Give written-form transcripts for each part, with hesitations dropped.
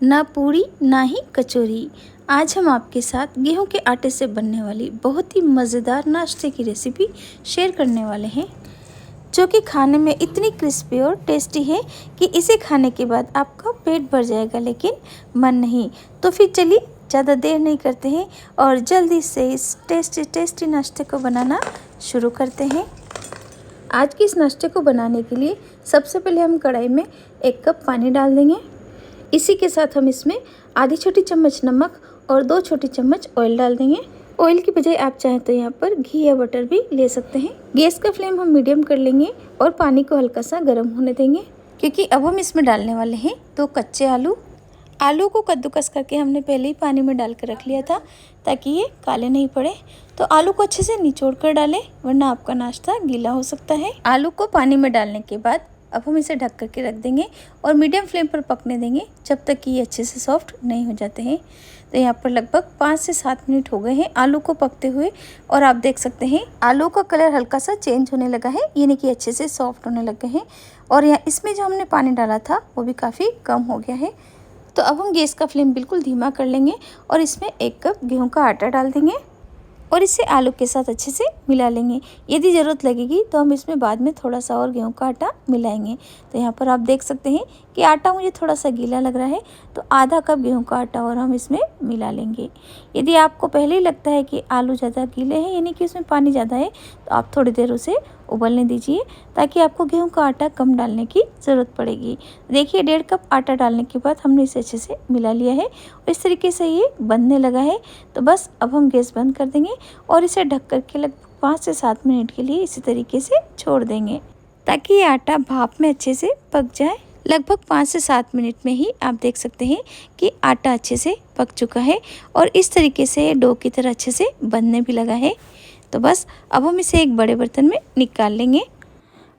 ना पूरी ना ही कचौरी। आज हम आपके साथ गेहूं के आटे से बनने वाली बहुत ही मज़ेदार नाश्ते की रेसिपी शेयर करने वाले हैं, जो कि खाने में इतनी क्रिस्पी और टेस्टी है कि इसे खाने के बाद आपका पेट भर जाएगा, लेकिन मन नहीं। तो फिर चलिए ज़्यादा देर नहीं करते हैं और जल्दी से इस टेस्टी नाश्ते को बनाना शुरू करते हैं। आज के इस नाश्ते को बनाने के लिए सबसे पहले हम कढ़ाई में 1 कप पानी डाल देंगे। इसी के साथ हम इसमें आधी छोटी चम्मच नमक और 2 छोटी चम्मच ऑयल डाल देंगे। ऑयल की बजाय आप चाहें तो यहाँ पर घी या बटर भी ले सकते हैं। गैस का फ्लेम हम मीडियम कर लेंगे और पानी को हल्का सा गर्म होने देंगे, क्योंकि अब हम इसमें डालने वाले हैं 2 कच्चे आलू को कद्दूकस करके हमने पहले ही पानी में डाल कर रख लिया था, ताकि ये काले नहीं पड़े। तो आलू को अच्छे से निचोड़ कर डालें, वरना आपका नाश्ता गीला हो सकता है। आलू को पानी में डालने के बाद अब हम इसे ढक करके रख देंगे और मीडियम फ्लेम पर पकने देंगे जब तक कि ये अच्छे से सॉफ्ट नहीं हो जाते हैं। तो यहाँ पर लगभग 5 से 7 मिनट हो गए हैं आलू को पकते हुए, और आप देख सकते हैं आलू का कलर हल्का सा चेंज होने लगा है, यानी कि अच्छे से सॉफ्ट होने लग गए हैं। और यहाँ इसमें जो हमने पानी डाला था वो भी काफ़ी कम हो गया है। तो अब हम गैस का फ्लेम बिल्कुल धीमा कर लेंगे और इसमें 1 कप गेहूँ का आटा डाल देंगे और इसे आलू के साथ अच्छे से मिला लेंगे। यदि ज़रूरत लगेगी तो हम इसमें बाद में थोड़ा सा और गेहूं का आटा मिलाएंगे। तो यहाँ पर आप देख सकते हैं कि आटा मुझे थोड़ा सा गीला लग रहा है, तो आधा कप गेहूं का आटा और हम इसमें मिला लेंगे। यदि आपको पहले ही लगता है कि आलू ज़्यादा गीले हैं, यानी कि उसमें पानी ज़्यादा है, तो आप थोड़ी देर उसे उबलने दीजिए, ताकि आपको गेहूं का आटा कम डालने की ज़रूरत पड़ेगी। देखिए 1.5 कप आटा डालने के बाद हमने इसे अच्छे से मिला लिया है और इस तरीके से ये बनने लगा है। तो बस अब हम गैस बंद कर देंगे और इसे ढक करके लगभग 5 से 7 मिनट के लिए इसी तरीके से छोड़ देंगे, ताकि ये आटा भाप में अच्छे से पक जाए। लगभग 5 से 7 मिनट में ही आप देख सकते हैं कि आटा अच्छे से पक चुका है और इस तरीके से डो की तरह अच्छे से बनने भी लगा है। तो बस अब हम इसे एक बड़े बर्तन में निकाल लेंगे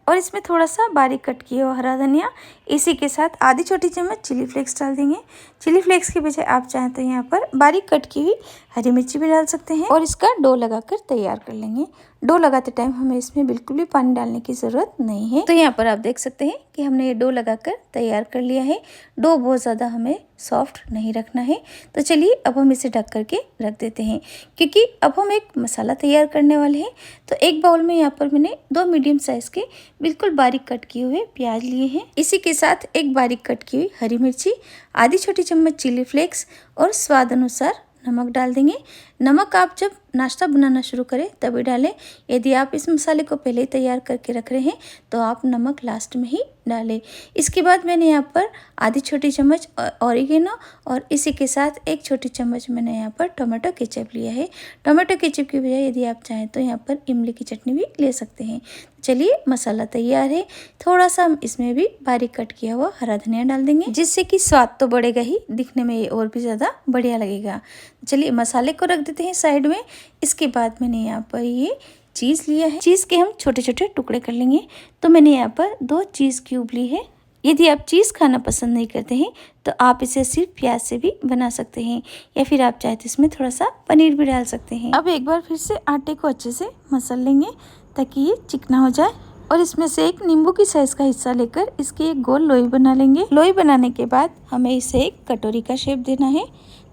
और इसमें थोड़ा सा बारीक कट किया हुआ हरा धनिया, इसी के साथ आधी छोटी चम्मच चिली फ्लेक्स डाल देंगे। चिली फ्लेक्स के बजाय आप चाहें तो यहाँ पर बारीक कट की हुई हरी मिर्ची भी डाल सकते हैं और इसका डो लगाकर तैयार कर लेंगे। डो लगाते टाइम हमें इसमें बिल्कुल भी पानी डालने की ज़रूरत नहीं है। तो यहाँ पर आप देख सकते हैं कि हमने ये डो लगाकर तैयार कर लिया है। डो बहुत ज़्यादा हमें सॉफ्ट नहीं रखना है। तो चलिए अब हम इसे ढक करके रख देते हैं, क्योंकि अब हम एक मसाला तैयार करने वाले हैं। तो एक बाउल में यहाँ पर मैंने 2 मीडियम साइज़ के बिल्कुल बारीक कट किए हुए प्याज लिए हैं। इसी के साथ एक बारीक कट की हुई हरी मिर्ची, आधी छोटी चम्मच चिली फ्लेक्स और स्वाद अनुसार नमक डाल देंगे। नमक आप जब नाश्ता बनाना शुरू करें तभी डालें। यदि आप इस मसाले को पहले ही तैयार करके रख रहे हैं तो आप नमक लास्ट में ही डालें। इसके बाद मैंने यहाँ पर आधी छोटी चम्मच ऑरिगेनो और इसी के साथ 1 छोटी चम्मच मैंने यहाँ पर टोमेटो केचप लिया है। टोमेटो केचप की बजाय यदि आप चाहें तो यहाँ पर इमली की चटनी भी ले सकते हैं। चलिए मसाला तैयार है। थोड़ा सा हम इसमें भी बारीक कट किया हुआ हरा धनिया डाल देंगे, जिससे कि स्वाद तो बढ़ेगा ही, दिखने में ये और भी ज़्यादा बढ़िया लगेगा। चलिए मसाले को रख देते हैं साइड में। इसके बाद मैंने यहाँ पर ये चीज़ लिया है। चीज़ के हम छोटे छोटे टुकड़े कर लेंगे। तो मैंने यहाँ पर 2 चीज़ क्यूब ली है। यदि आप चीज़ खाना पसंद नहीं करते हैं तो आप इसे सिर्फ प्याज से भी बना सकते हैं, या फिर आप चाहे तो इसमें थोड़ा सा पनीर भी डाल सकते हैं। अब एक बार फिर से आटे को अच्छे से मसल लेंगे ताकि ये चिकना हो जाए, और इसमें से एक नींबू की साइज का हिस्सा लेकर इसकी एक गोल लोई बना लेंगे। लोई बनाने के बाद हमें इसे एक कटोरी का शेप देना है।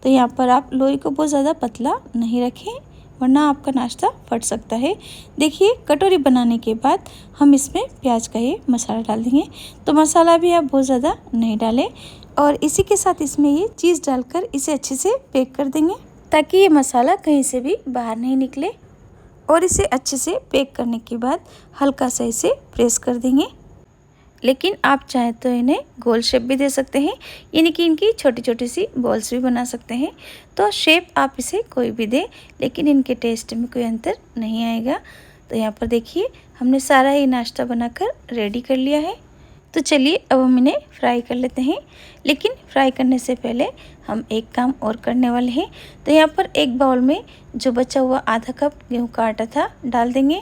तो यहाँ पर आप लोई को बहुत ज़्यादा पतला नहीं रखें, वरना आपका नाश्ता फट सकता है। देखिए कटोरी बनाने के बाद हम इसमें प्याज का ये मसाला डाल देंगे। तो मसाला भी आप बहुत ज़्यादा नहीं डालें, और इसी के साथ इसमें ये चीज़ डालकर इसे अच्छे से पैक कर देंगे, ताकि ये मसाला कहीं से भी बाहर नहीं निकले। और इसे अच्छे से पैक करने के बाद हल्का सा इसे प्रेस कर देंगे। लेकिन आप चाहें तो इन्हें गोल शेप भी दे सकते हैं, यानी कि इनकी छोटी छोटी सी बॉल्स भी बना सकते हैं। तो शेप आप इसे कोई भी दे, लेकिन इनके टेस्ट में कोई अंतर नहीं आएगा। तो यहाँ पर देखिए हमने सारा ही नाश्ता बनाकर रेडी कर लिया है। तो चलिए अब हम इन्हें फ्राई कर लेते हैं, लेकिन फ्राई करने से पहले हम एक काम और करने वाले हैं। तो यहाँ पर एक बाउल में जो बचा हुआ आधा कप गेहूं का आटा था डाल देंगे।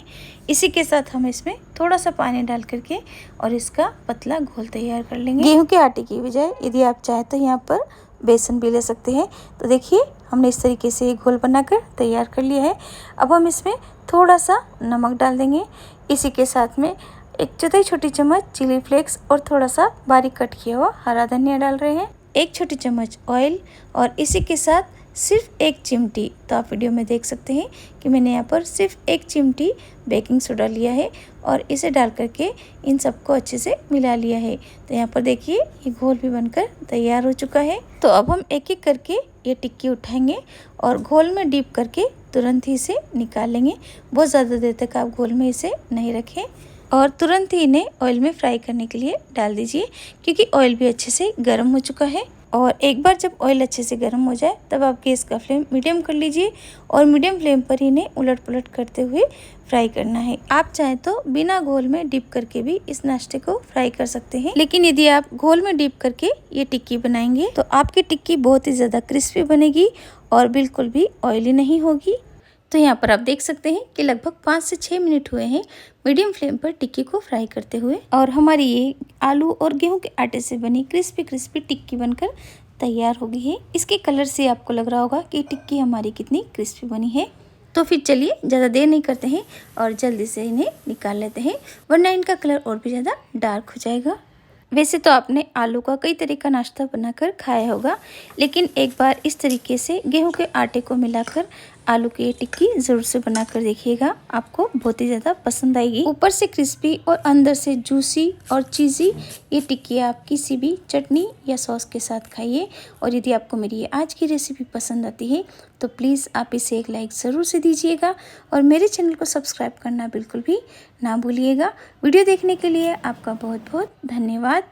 इसी के साथ हम इसमें थोड़ा सा पानी डाल करके और इसका पतला घोल तैयार कर लेंगे। गेहूं के आटे की बजाय यदि आप चाहें तो यहाँ पर बेसन भी ले सकते हैं। तो देखिए हमने इस तरीके से एक घोल बनाकर तैयार कर लिया है। अब हम इसमें थोड़ा सा नमक डाल देंगे। इसी के साथ में 1 चौथाई छोटी चम्मच चिली फ्लेक्स और थोड़ा सा बारीक कट किया हुआ हरा धनिया डाल रहे हैं। 1 छोटी चम्मच ऑयल और इसी के साथ सिर्फ 1 चिमटी, तो आप वीडियो में देख सकते हैं कि मैंने यहाँ पर सिर्फ 1 चिमटी बेकिंग सोडा लिया है और इसे डाल करके इन सबको अच्छे से मिला लिया है। तो यहाँ पर देखिए ये घोल भी बनकर तैयार हो चुका है। तो अब हम एक एक करके ये टिक्की उठाएंगे और घोल में डीप करके तुरंत ही इसे निकाल लेंगे। बहुत ज़्यादा देर तक आप घोल में इसे नहीं रखें और तुरंत ही इन्हें ऑयल में फ्राई करने के लिए डाल दीजिए, क्योंकि ऑयल भी अच्छे से गर्म हो चुका है। और एक बार जब ऑयल अच्छे से गर्म हो जाए तब आप गैस का फ्लेम मीडियम कर लीजिए और मीडियम फ्लेम पर इन्हें उलट पुलट करते हुए फ्राई करना है। आप चाहें तो बिना घोल में डिप करके भी इस नाश्ते को फ्राई कर सकते हैं, लेकिन यदि आप घोल में डिप करके ये टिक्की बनाएंगे तो आपकी टिक्की बहुत ही ज़्यादा क्रिस्पी बनेगी और बिल्कुल भी ऑयली नहीं होगी। तो यहाँ पर आप देख सकते हैं कि लगभग 5 से 6 मिनट हुए हैं मीडियम फ्लेम पर टिक्की को फ्राई करते हुए और हमारी ये आलू और गेहूं के आटे से बनी क्रिस्पी क्रिस्पी टिक्की बनकर तैयार हो गई है। इसके कलर से आपको लग रहा होगा कि टिक्की हमारी कितनी क्रिस्पी बनी है। तो फिर चलिए ज़्यादा देर नहीं करते हैं और जल्दी से इन्हें निकाल लेते हैं, वरना इनका कलर और भी ज़्यादा डार्क हो जाएगा। वैसे तो आपने आलू का कई तरह का नाश्ता बनाकर खाया होगा, लेकिन एक बार इस तरीके से गेहूं के आटे को मिलाकर आलू की टिक्की ज़रूर से बनाकर देखिएगा, आपको बहुत ही ज़्यादा पसंद आएगी। ऊपर से क्रिस्पी और अंदर से जूसी और चीज़ी ये टिक्की आप किसी भी चटनी या सॉस के साथ खाइए। और यदि आपको मेरी ये आज की रेसिपी पसंद आती है तो प्लीज़ आप इसे एक लाइक ज़रूर से दीजिएगा और मेरे चैनल को सब्सक्राइब करना बिल्कुल भी ना भूलिएगा। वीडियो देखने के लिए आपका बहुत बहुत धन्यवाद।